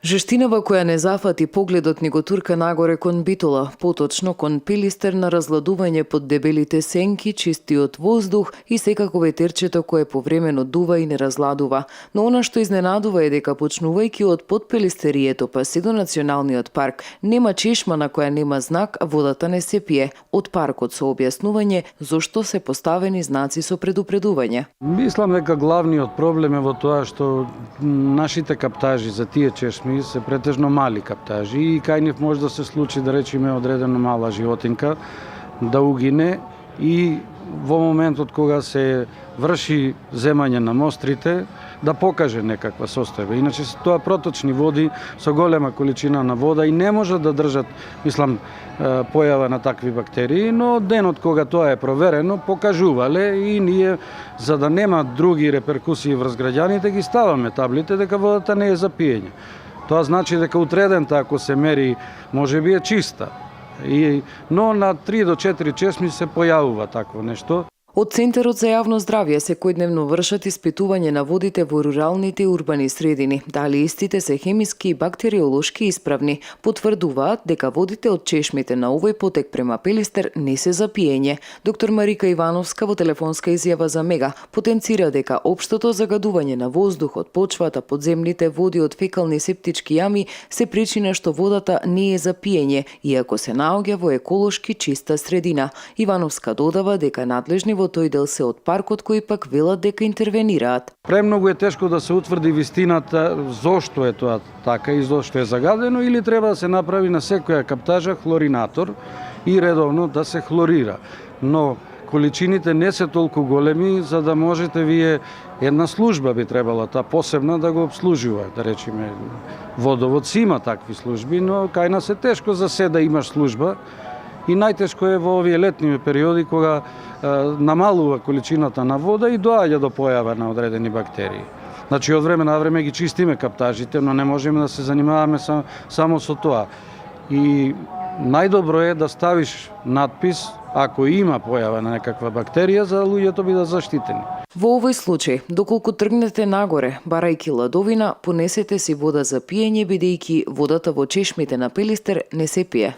Жештинава која не зафати погледот ни го турка нагоре кон Битола, поточно кон Пилистер на разладување под дебелите сенки, чистиот воздух и секако ветерчето кое повремено дува и не разладува. Но она што изненадува е дека почнувајќи од подпилистерието па се до националниот парк, нема чешма на која нема знак, а водата не се пие. Од паркот со објаснување зошто се поставени знаци со предупредување. Мислам дека главниот проблем е во тоа што нашите каптажи за тие чешми се претежно мали каптажи и кај нив може да се случи, да речеме, одредено мала животинка да угине и во моментот кога се врши земање на мострите да покаже некаква состојба. Иначе се тоа проточни води со голема количина на вода и не може да држат, мислам, појава на такви бактерии, но денот кога тоа е проверено покажувале и ние, за да нема други реперкусии врз граѓаните, ги ставаме таблите дека водата не е за пиење. Тоа значи дека утредента, ако се мери, може би е чиста. Но на 3 до 4 чесми се појавува такво нешто. Од Центарот за јавно здравје секојдневно вршат испитување на водите во руралните и урбани средини. Дали истите се хемиски и бактериолошки исправни, потврдуваат дека водите од чешмите на овој потек према Пилистер не се за пиење. Доктор Марика Ивановска во телефонска изјава за Мега потенцира дека општото загадување на воздухот, почвата, подземните води од фекални септички јами се причина што водата не е за пиење, иако се наоѓа во еколошки чиста средина. Ивановска додава дека надлежни во тој дел се од паркот кои пак велат дека интервенираат. Премногу е тешко да се утврди вистината зошто е тоа така и зошто е загадено, или треба да се направи на секоја каптажа хлоринатор и редовно да се хлорира. Но количините не се толку големи за да можете вие, една служба би требала та посебна да го обслужува, да речеме водовод си има такви служби, но кај нас е тешко за се да имаш служба. И најтешко е во овие летни периоди кога намалува количината на вода и доаѓа до појава на одредени бактерии. Значи од време на време ги чистиме каптажите, но не можеме да се занимаваме само со тоа. И најдобро е да ставиш надпис ако има појава на некаква бактерија за луѓето бидат заштитени. Во овој случај, доколку тргнете нагоре, барајќи ладовина, понесете си вода за пиење бидејќи водата во чешмите на Пилистер не се пие.